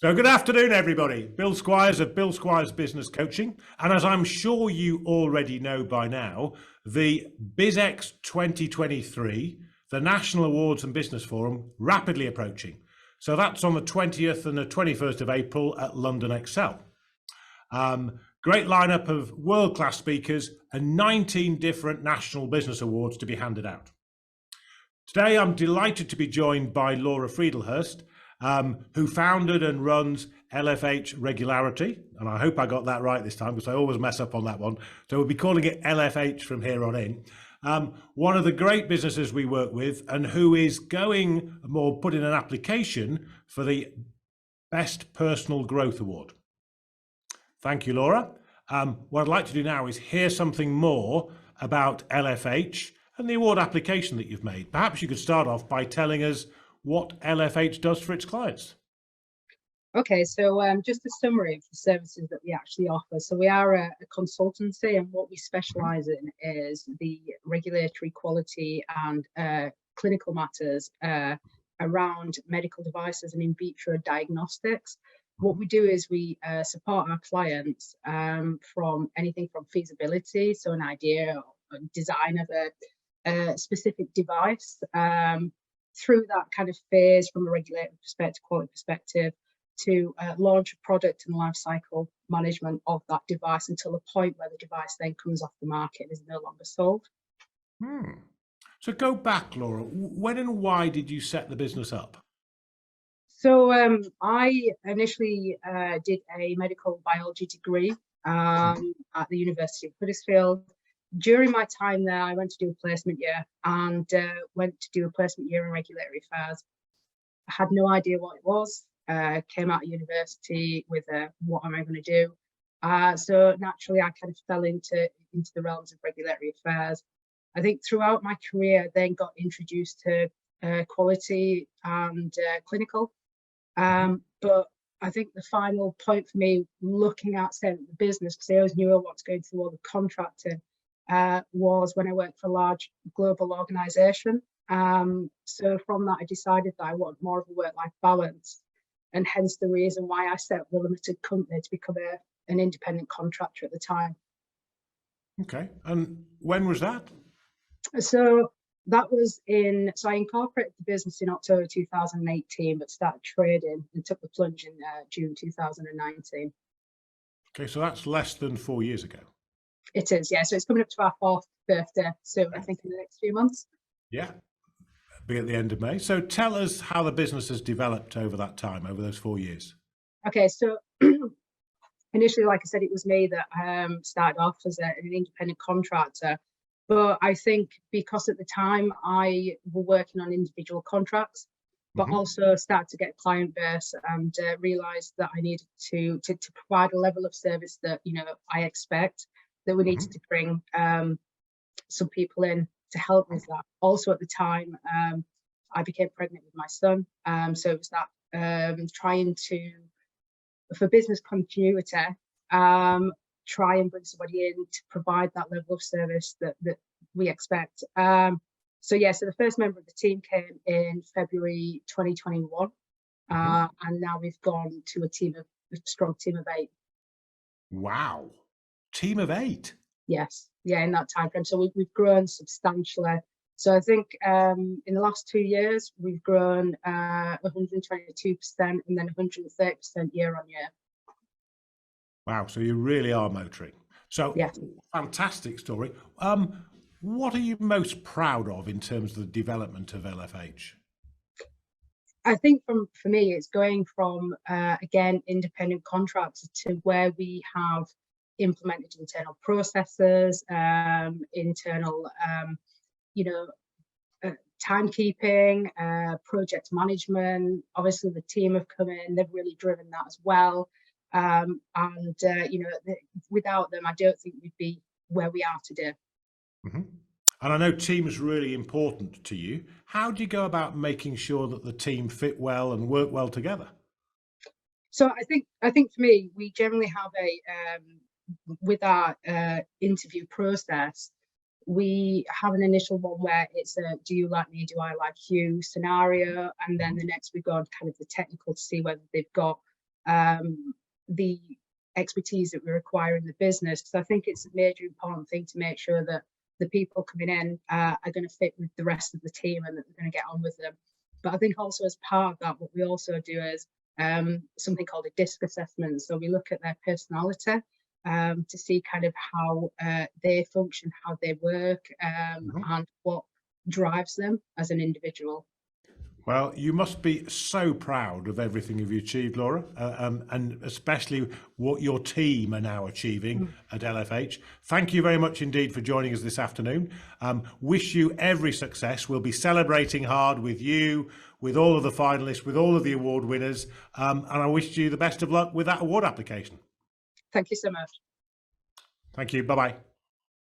So good afternoon, everybody. Bill Squires of Bill Squires Business Coaching. And as I'm sure you already know by now, the BizX 2023, the National Awards and Business Forum, rapidly approaching. So that's on the 20th and the 21st of April at London Excel. Great lineup of world-class speakers and 19 different national business awards to be handed out. Today, I'm delighted to be joined by Laura Friedelhurst, who founded and runs LFH Regularity. And I hope I got that right this time because I always mess up on that one. So we'll be calling it LFH from here on in. One of the great businesses we work with and who is going or put in an application for the Best Personal Growth Award. Thank you, Laura. What I'd like to do now is hear something more about LFH and the award application that you've made. Perhaps you could start off by telling us what LFH does for its clients. Okay, so just a summary of the services that we actually offer. So we are a consultancy, and what we specialize in is the regulatory quality and clinical matters around medical devices and in vitro diagnostics. What we do is we support our clients from anything from feasibility, so an idea or design of a specific device, through that kind of phase from a regulatory perspective, quality perspective, to launch a product and life cycle management of that device until the point where the device then comes off the market and is no longer sold. So go back, Laura. When and why did you set the business up? So I initially did a medical biology degree at the University of Huddersfield. During my time there, I went to do a placement year and went to do a placement year in regulatory affairs. I had no idea what it was. Came out of university with what am I going to do? So naturally, I kind of fell into the realms of regulatory affairs. I think throughout my career, I then got introduced to quality and clinical. But I think the final point for me, looking at setting the business, because I always knew I wanted to go through all the contracting, was when I worked for a large global organization. So from that, I decided that I wanted more of a work-life balance, and hence the reason why I set up the limited company to become an independent contractor at the time. Okay, and when was that? So that was so I incorporated the business in October 2018, but started trading and took the plunge in June 2019. Okay, so that's less than 4 years ago. It is, yeah. So it's coming up to our 4th birthday soon, I think in the next few months. Yeah, be at the end of May. So tell us how the business has developed over that time, over those 4 years. Okay, so initially, like I said, it was me that started off as an independent contractor. But I think because at the time I were working on individual contracts, but also started to get a client base and realised that I needed to provide a level of service that, you know, I expect, that we needed to bring some people in to help with that. Also at the time, I became pregnant with my son. So it was that trying to, for business continuity, try and bring somebody in to provide that level of service that we expect. So the first member of the team came in February 2021, and now we've gone to a strong team of 8. Wow, team of 8. Yes, yeah, in that time frame. So we've grown substantially. So I think in the last 2 years we've grown 122% and then 130% year on year. Wow, so you really are motoring. So yeah. Fantastic story. What are you most proud of in terms of the development of LFH? I think for me, it's going from, again, independent contractors to where we have implemented internal processes, internal, timekeeping, project management. Obviously, the team have come in, they've really driven that as well. Without them, I don't think we'd be where we are today. And I know team is really important to you. How do you go about making sure that the team fit well and work well together? So I think for me, we generally have with our interview process, we have an initial one where it's a do you like me, do I like you scenario, and then the next we go on kind of the technical to see whether they've got the expertise that we require in the business. So I think it's a major important thing to make sure that the people coming in are going to fit with the rest of the team and that they're going to get on with them. But I think also as part of that, what we also do is something called a DISC assessment. So we look at their personality to see kind of how they function, how they work, and what drives them as an individual. Well, you must be so proud of everything you've achieved, Laura, and especially what your team are now achieving at LFH. Thank you very much indeed for joining us this afternoon. Wish you every success. We'll be celebrating hard with you, with all of the finalists, with all of the award winners, and I wish you the best of luck with that award application. Thank you so much. Thank you. Bye-bye.